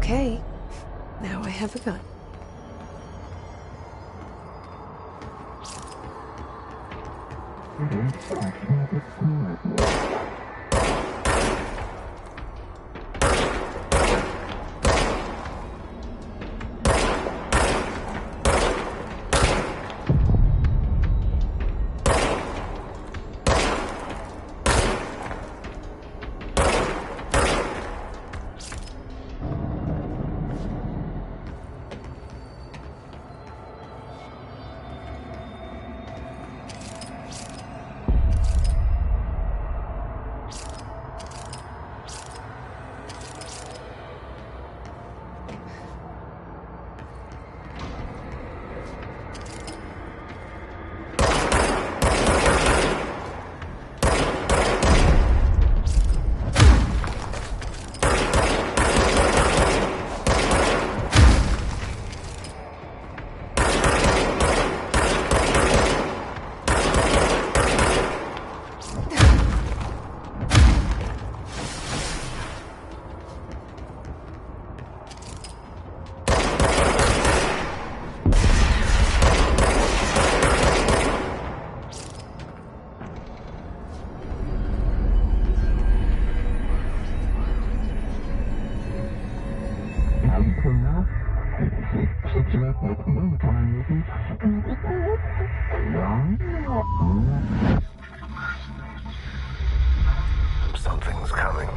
Okay, now I have a gun. Something's coming.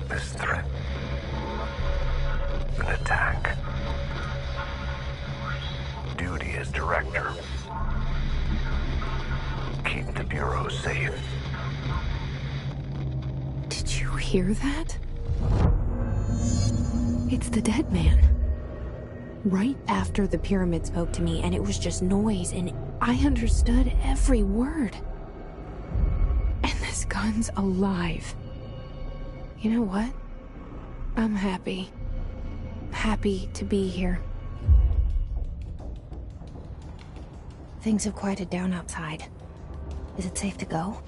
This threat. An attack. Duty as director. Keep the Bureau safe. Did you hear that? It's the dead man. Right after the pyramid spoke to me, and it was just noise, and I understood every word. And this gun's alive. You know what? I'm happy. Happy to be here. Things have quieted down outside. Is it safe to go?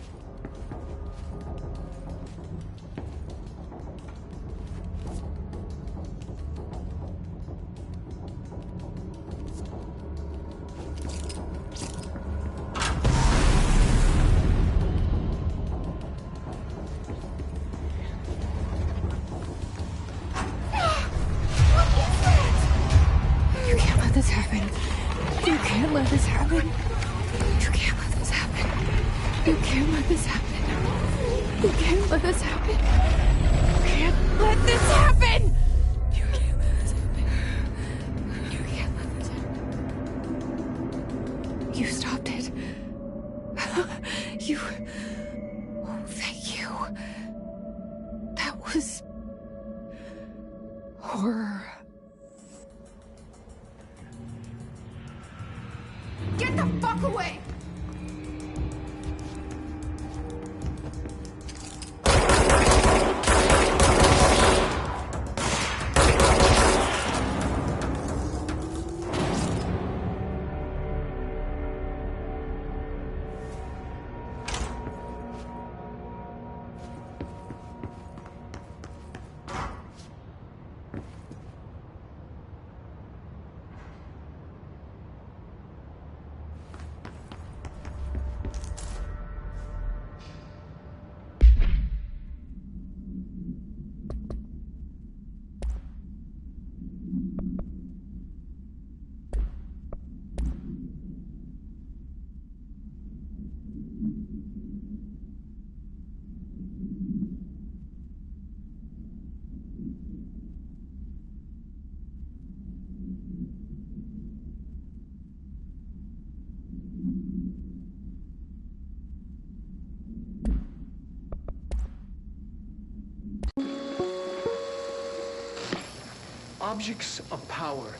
objects of power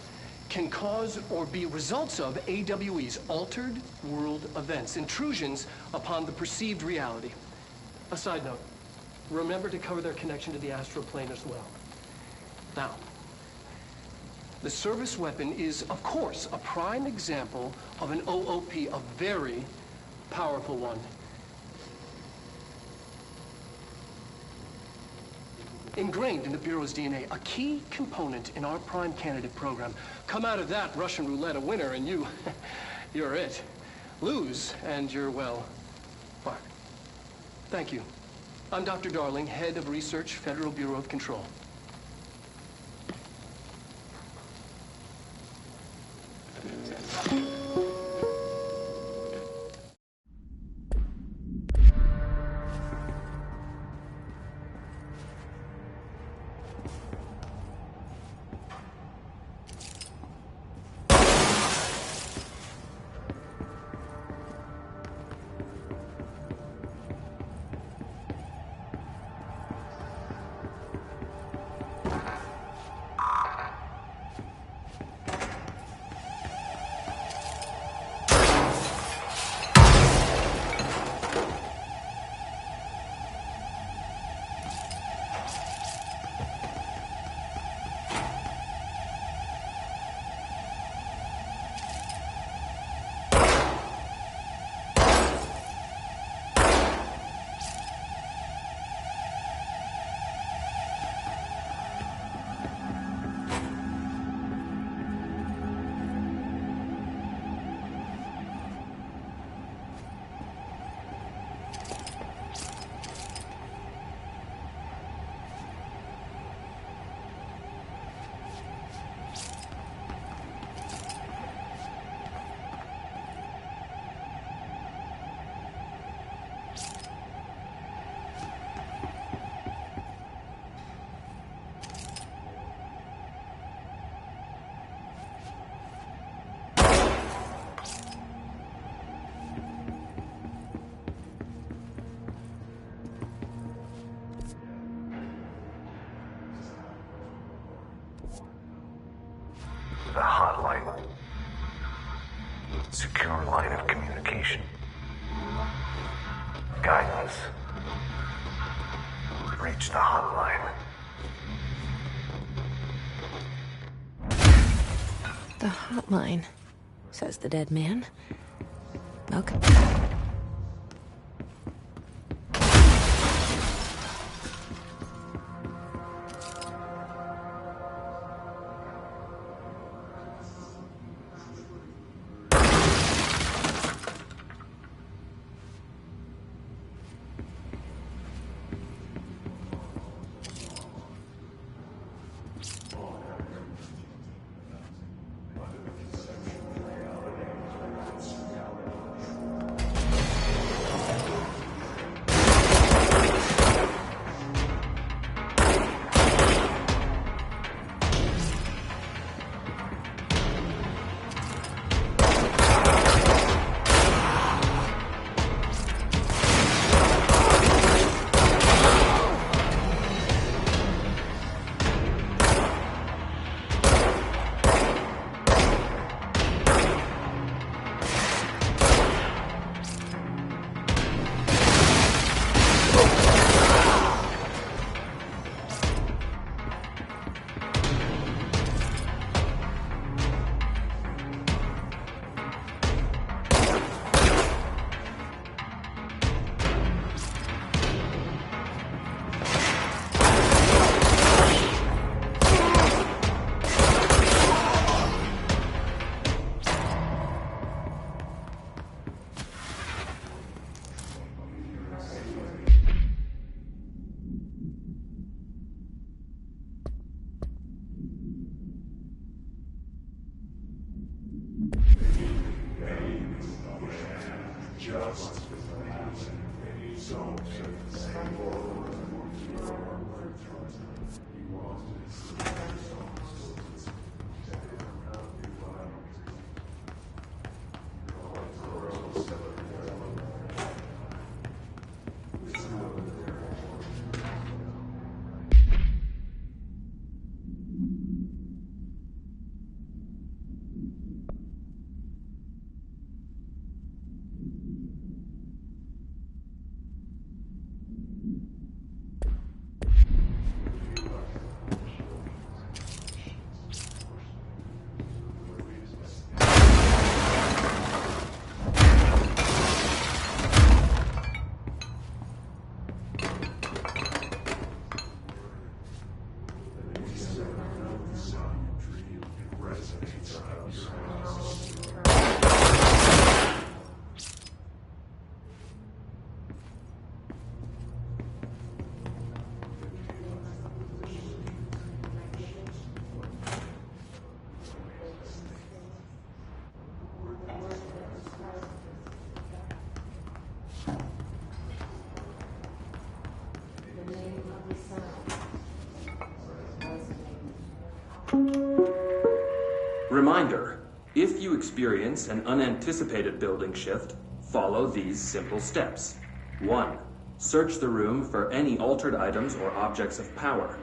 can cause or be results of AWE's altered world events, intrusions upon the perceived reality. A side note, remember to cover their connection to the astral plane as well. Now, the service weapon is, of course, a prime example of an OOP, a very powerful one. Ingrained in the Bureau's DNA, a key component in our prime candidate program. Come out of that Russian roulette a winner and you're it. Lose and you're, well, fucked. Thank you. I'm Dr. Darling, Head of Research, Federal Bureau of Control. The hotline. Secure line of communication. Guidance. Reach the hotline. The hotline, says the dead man. Okay. Reminder, if you experience an unanticipated building shift, follow these simple steps. 1. Search the room for any altered items or objects of power.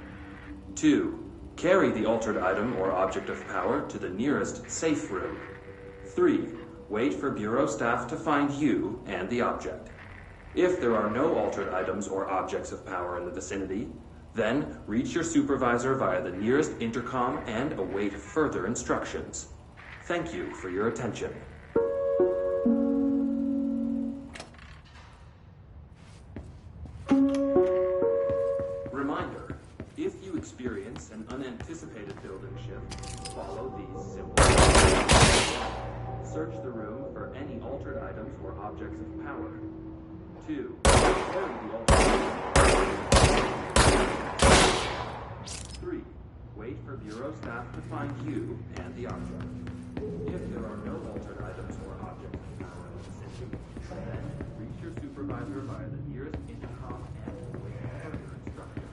2. Carry the altered item or object of power to the nearest safe room. 3. Wait for Bureau staff to find you and the object. If there are no altered items or objects of power in the vicinity, then reach your supervisor via the nearest intercom and await further instructions. Thank you for your attention. Reminder, if you experience an unanticipated building shift, follow these simple steps. Search the room for any altered items or objects of power. 2. Carry the altered 3. Wait for Bureau staff to find you and the object. If there are no altered items or objects of power in the vicinity, then reach your supervisor via the nearest intercom and await further instructions.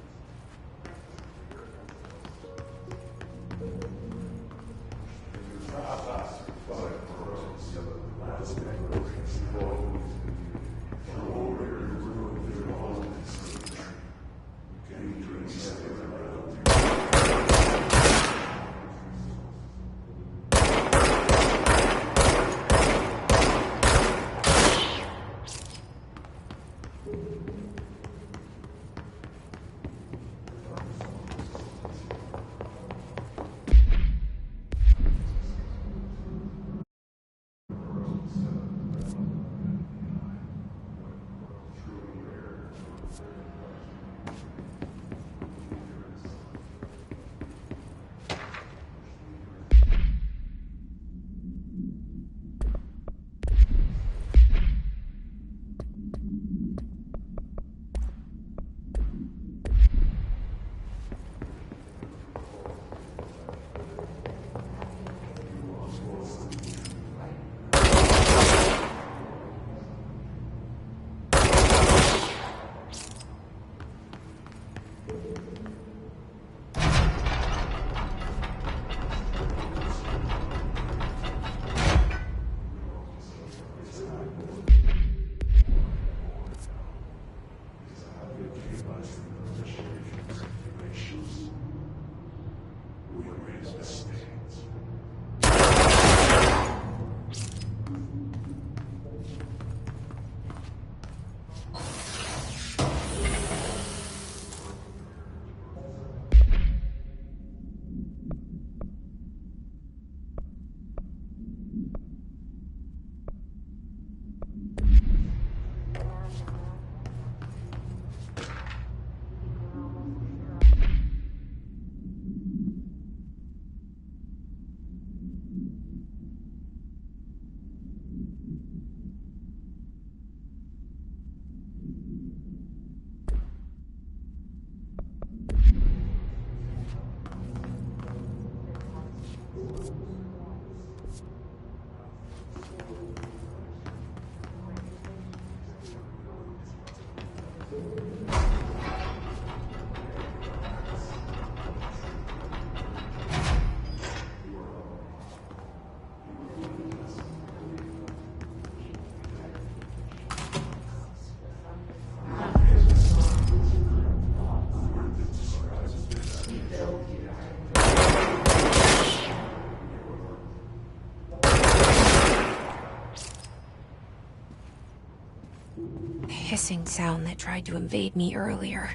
Hissing sound that tried to invade me earlier.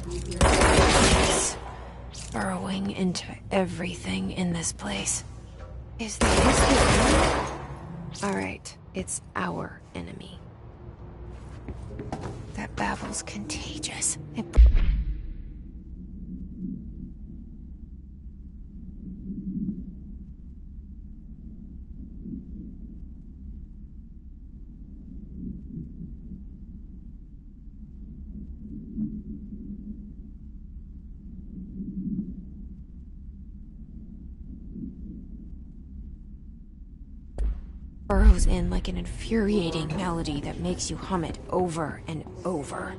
It's burrowing into everything in this place. Is the hiss alright, it's our enemy. That babble's contagious. Burrows in like an infuriating melody that makes you hum it over and over.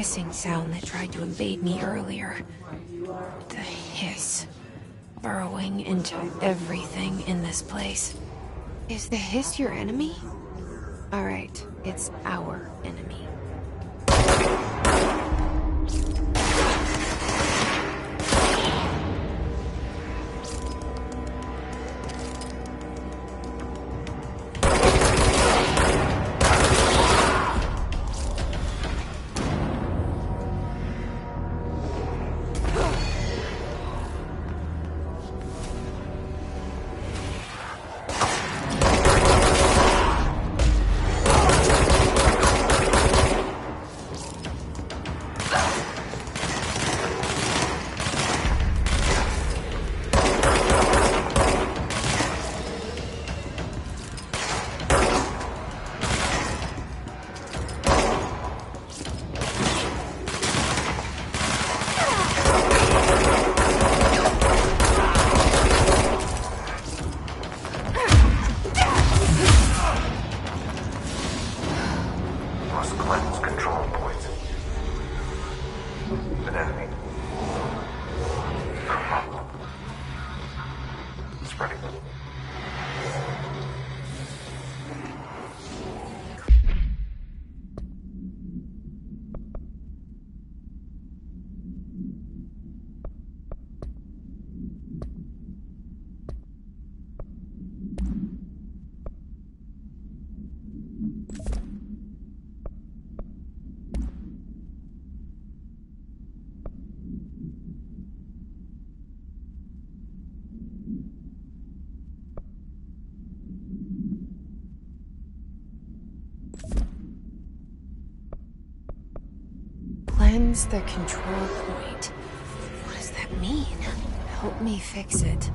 Hissing sound that tried to invade me earlier. The hiss. Burrowing into everything in this place. Is the hiss your enemy? Alright, it's our enemy. Cleanse the control point. What does that mean? Help me fix it.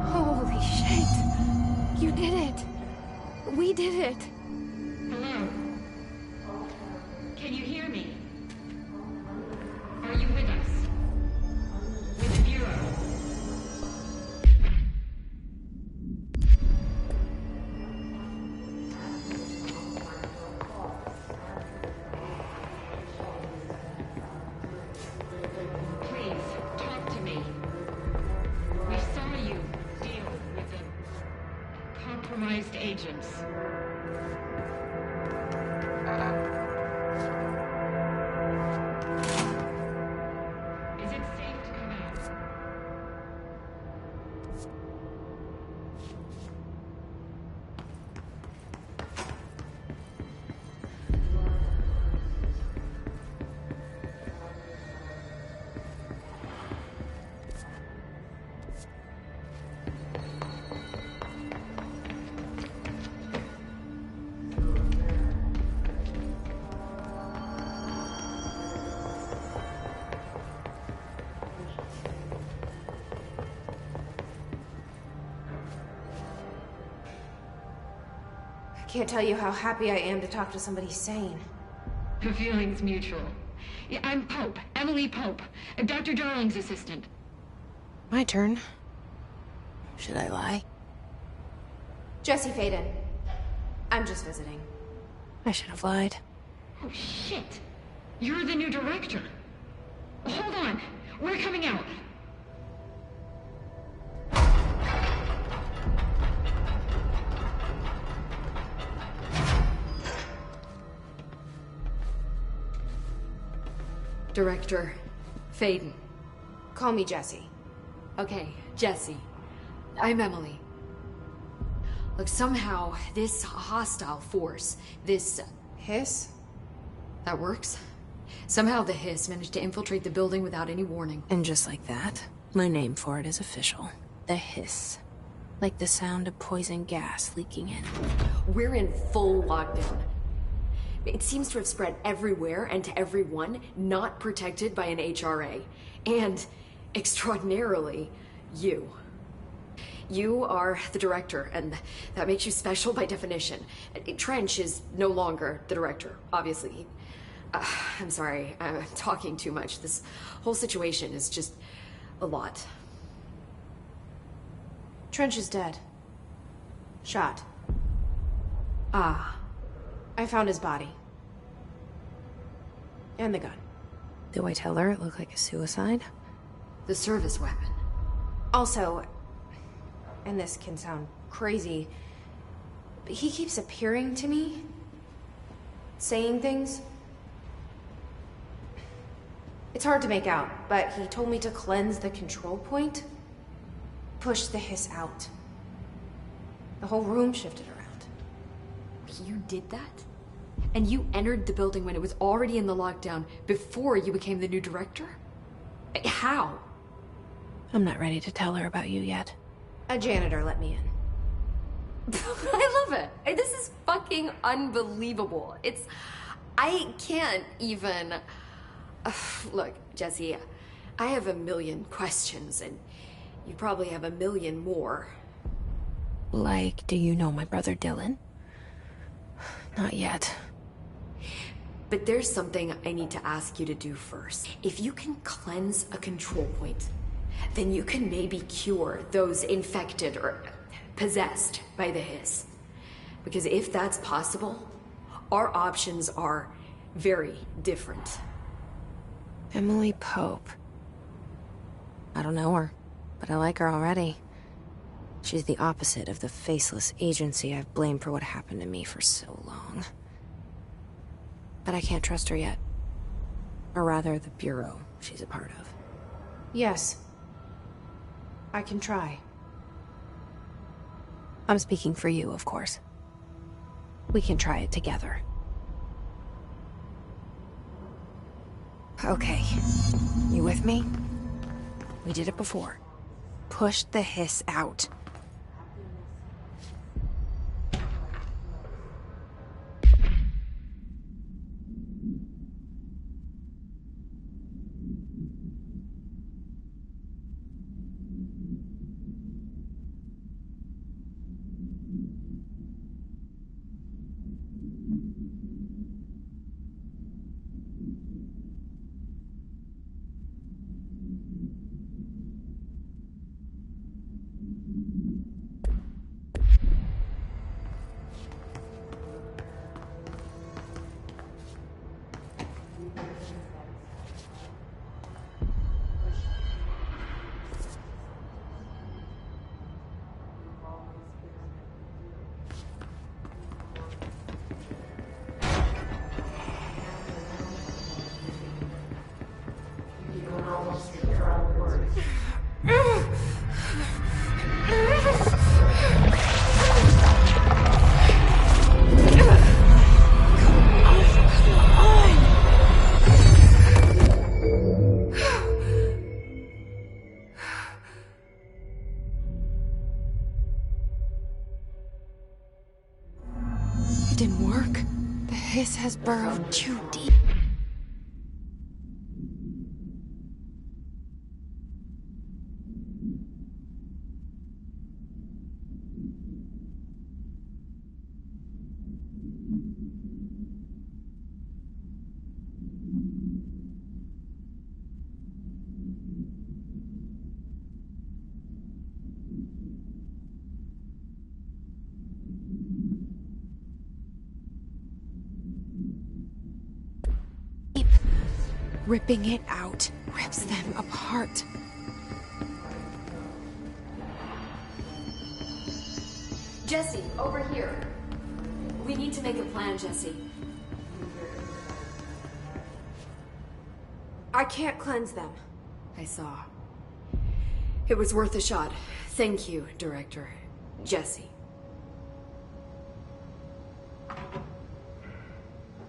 Holy shit! You did it! We did it! Hello? Can you hear me? Are you with us? With the Bureau? Please, talk to me. We saw you deal with the compromised agents. Is it safe to come out? I can't tell you how happy I am to talk to somebody sane. The feeling's mutual. Yeah, I'm Pope, Emily Pope, Dr. Darling's assistant. My turn. Should I lie? Jesse Faden. I'm just visiting. I should have lied. Oh, shit. You're the new director. Hold on. We're coming out. Director Faden. Call me Jesse. Okay, Jesse. I'm Emily. Look, somehow this hostile force, this... Hiss? that works? Somehow the hiss managed to infiltrate the building without any warning. And just like that, my name for it is official. The hiss. Like the sound of poison gas leaking in. We're in full lockdown. It seems to have spread everywhere and to everyone not protected by an HRA. And, extraordinarily, you. You are the director, and that makes you special by definition. Trench is no longer the director, obviously. I'm sorry, I'm talking too much. This whole situation is just a lot. Trench is dead. Shot. Ah. I found his body. And the gun. Do I tell her it looked like a suicide? The service weapon. Also, and this can sound crazy, but he keeps appearing to me. Saying things. It's hard to make out, but he told me to cleanse the control point. Push the hiss out. The whole room shifted around. You did that? And you entered the building when it was already in the lockdown before you became the new director? How? I'm not ready to tell her about you yet. A janitor let me in. I love it. This is fucking unbelievable. I can't even... Look, Jesse, I have a million questions, and you probably have a million more. Like, do you know my brother Dylan? Not yet. But there's something I need to ask you to do first. If you can cleanse a control point, then you can maybe cure those infected or possessed by the hiss. Because if that's possible, our options are very different. Emily Pope. I don't know her, but I like her already. She's the opposite of the faceless agency I've blamed for what happened to me for so long. But I can't trust her yet. Or rather, the Bureau she's a part of. Yes. I can try. I'm speaking for you, of course. We can try it together. Okay. You with me? We did it before. Push the hiss out. It didn't work. The hiss has burrowed too deep. Ripping it out rips them apart. Jesse, over here. We need to make a plan, Jesse. I can't cleanse them. I saw. It was worth a shot. Thank you, Director. Jesse.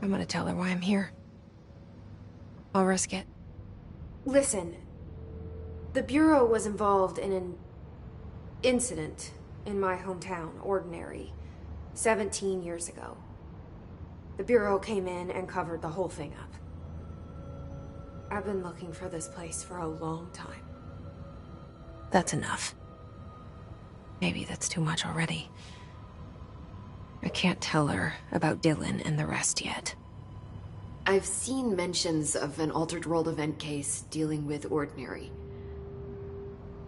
I'm gonna tell her why I'm here. I'll risk it. Listen, the Bureau was involved in an incident in my hometown, Ordinary, 17 years ago. The Bureau came in and covered the whole thing up. I've been looking for this place for a long time. That's enough. Maybe that's too much already. I can't tell her about Dylan and the rest yet. I've seen mentions of an Altered World event case dealing with Ordinary.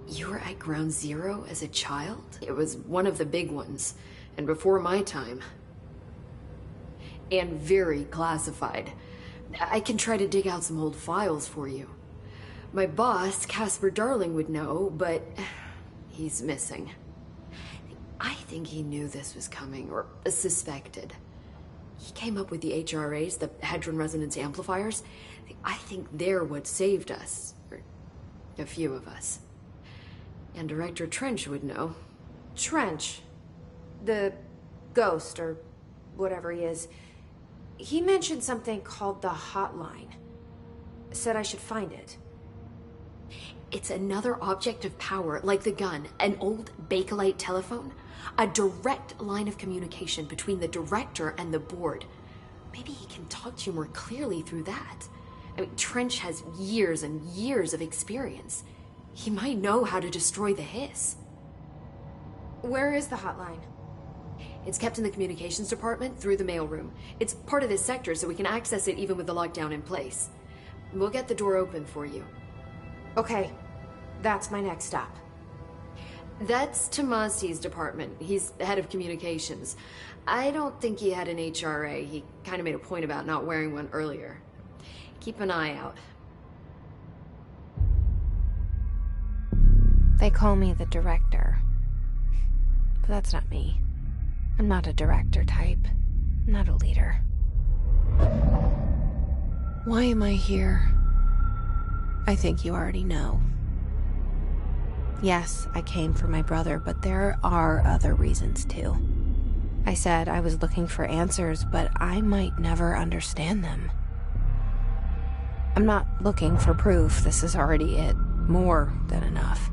You were at Ground Zero as a child? It was one of the big ones, and before my time. And very classified. I can try to dig out some old files for you. My boss, Casper Darling, would know, but he's missing. I think he knew this was coming, or suspected. He came up with the HRAs, the Hadron Resonance Amplifiers. I think they're what saved us. Or a few of us. And Director Trench would know. Trench, the ghost, or whatever he is, he mentioned something called the Hotline. Said I should find it. It's another object of power, like the gun, an old Bakelite telephone. A direct line of communication between the director and the board. Maybe he can talk to you more clearly through that. I mean, Trench has years and years of experience. He might know how to destroy the hiss. Where is the hotline? It's kept in the communications department through the mailroom. It's part of this sector, so we can access it even with the lockdown in place. We'll get the door open for you. Okay, that's my next stop. That's Tomasi's department. He's head of communications. I don't think he had an HRA. He kind of made a point about not wearing one earlier. Keep an eye out. They call me the director. But that's not me. I'm not a director type. I'm not a leader. Why am I here? I think you already know. Yes, I came for my brother, but there are other reasons too. I said I was looking for answers, but I might never understand them. I'm not looking for proof. This is already it. More than enough.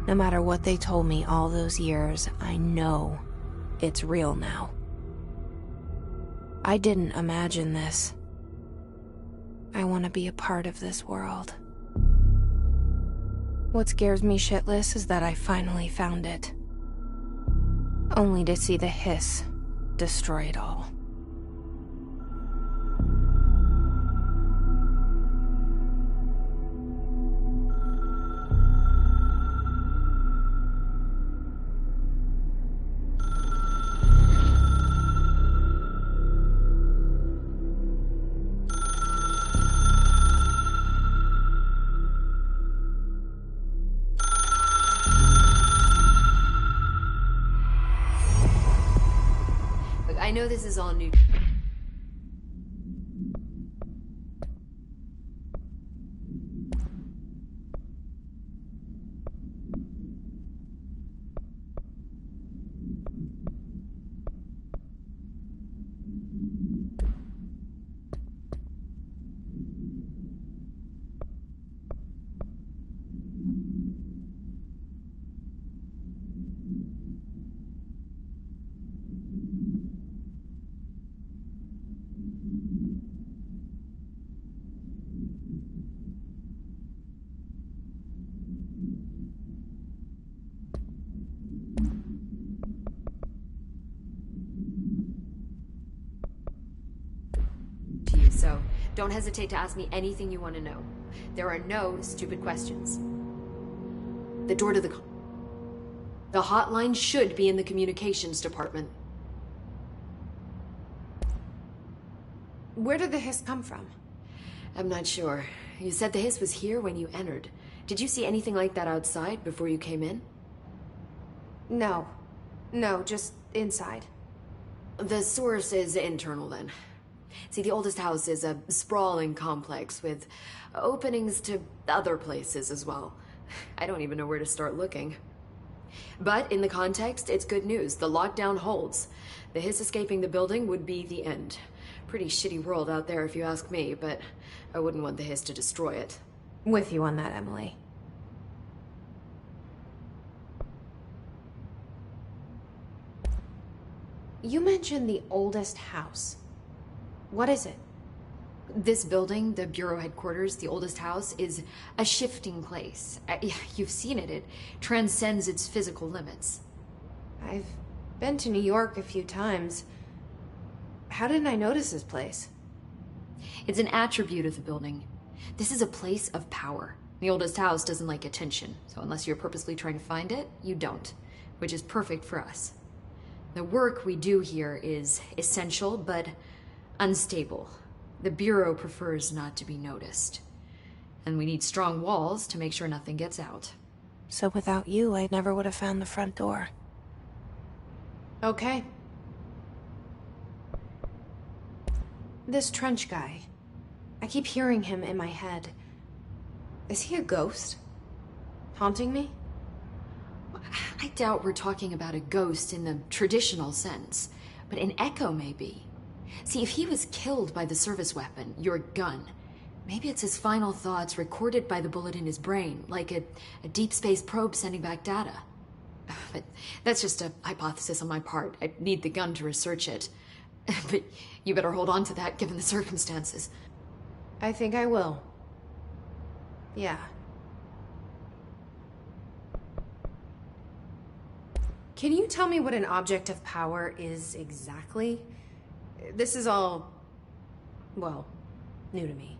No matter what they told me all those years, I know it's real now. I didn't imagine this. I want to be a part of this world. What scares me shitless is that I finally found it. Only to see the hiss destroy it all. I know this is all new. So don't hesitate to ask me anything you want to know. There are no stupid questions. The door to the hotline should be in the communications department. Where did the hiss come from? I'm not sure. You said the hiss was here when you entered. Did you see anything like that outside before you came in? No. No, just inside. The source is internal then. See, the oldest house is a sprawling complex with openings to other places as well. I don't even know where to start looking. But in the context, it's good news. The lockdown holds. The hiss escaping the building would be the end. Pretty shitty world out there if you ask me, but I wouldn't want the hiss to destroy it. With you on that, Emily. You mentioned the oldest house. What is it? This building, the Bureau headquarters, the oldest house, is a shifting place. You've seen it. It transcends its physical limits. I've been to New York a few times. How didn't I notice this place? It's an attribute of the building. This is a place of power. The oldest house doesn't like attention, so unless you're purposely trying to find it, you don't, which is perfect for us. The work we do here is essential, but unstable. The Bureau prefers not to be noticed. And we need strong walls to make sure nothing gets out. So without you, I never would have found the front door. Okay. This Trench guy. I keep hearing him in my head. Is he a ghost? Haunting me? I doubt we're talking about a ghost in the traditional sense, but an echo maybe. See, if he was killed by the service weapon, your gun, maybe it's his final thoughts recorded by the bullet in his brain, like a deep space probe sending back data. But that's just a hypothesis on my part. I need the gun to research it. But you better hold on to that given the circumstances. I think I will. Yeah. Can you tell me what an object of power is exactly? This is all, well, new to me.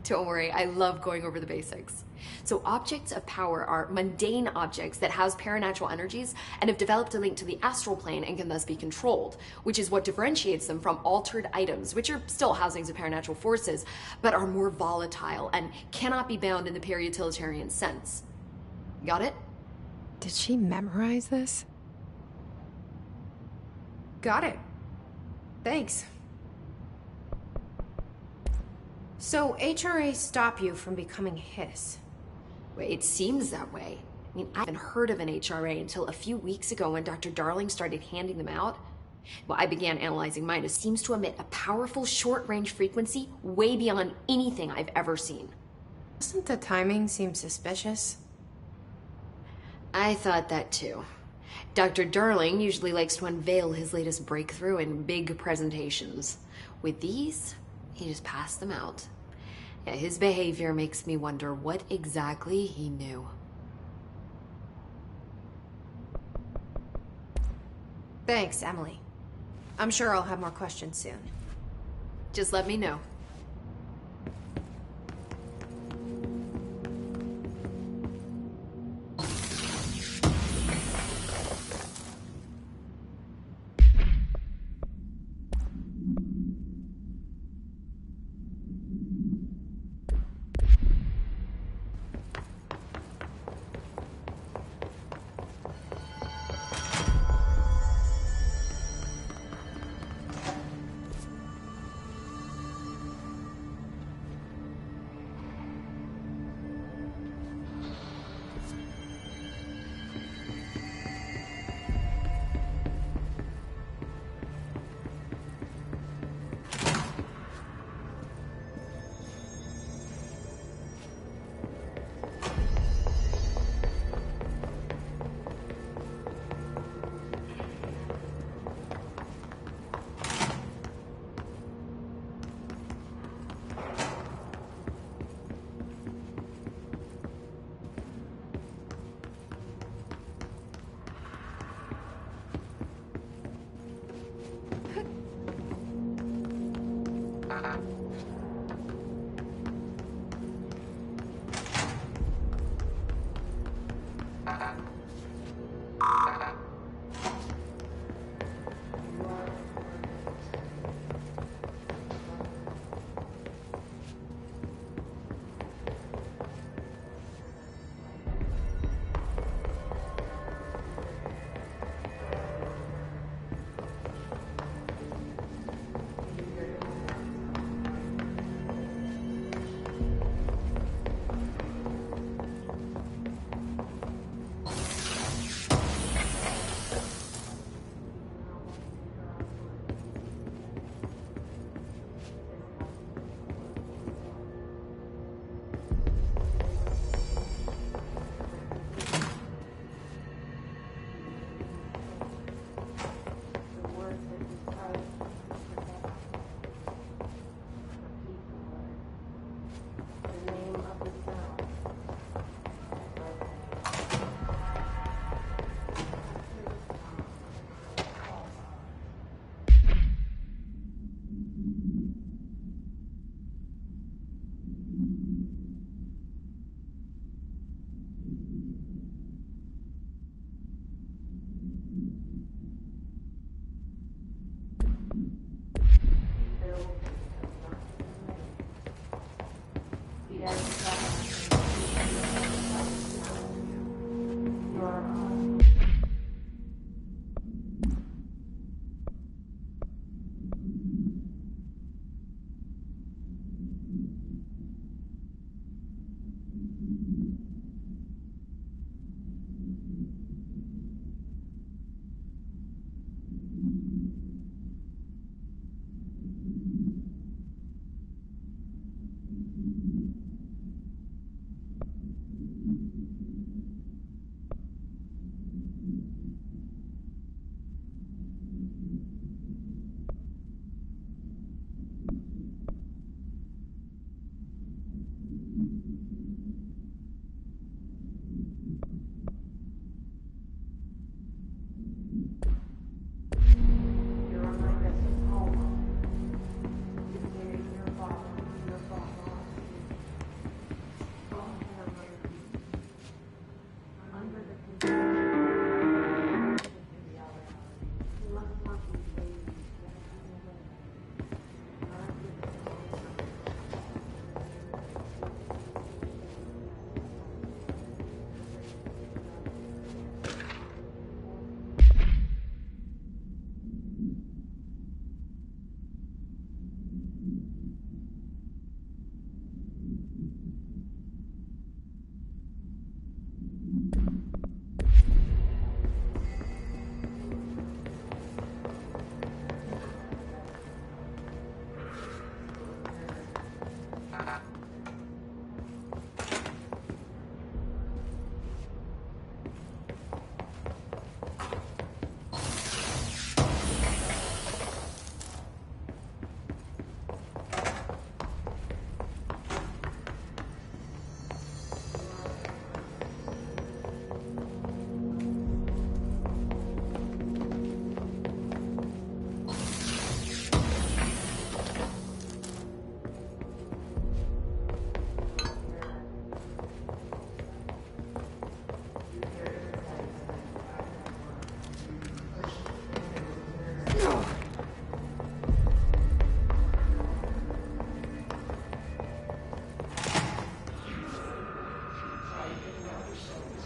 Don't worry, I love going over the basics. So objects of power are mundane objects that house paranatural energies and have developed a link to the astral plane and can thus be controlled, which is what differentiates them from altered items, which are still housings of paranatural forces, but are more volatile and cannot be bound in the peri-utilitarian sense. Got it? Did she memorize this? Got it. Thanks. So HRA stop you from becoming Hiss? Well, it seems that way. I mean, I haven't heard of an HRA until a few weeks ago when Dr. Darling started handing them out. Well, I began analyzing mine. It seems to emit a powerful short-range frequency way beyond anything I've ever seen. Doesn't the timing seem suspicious? I thought that too. Dr. Darling usually likes to unveil his latest breakthrough in big presentations. With these, he just passed them out. Yeah, his behavior makes me wonder what exactly he knew. Thanks, Emily. I'm sure I'll have more questions soon. Just let me know.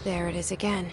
There it is again.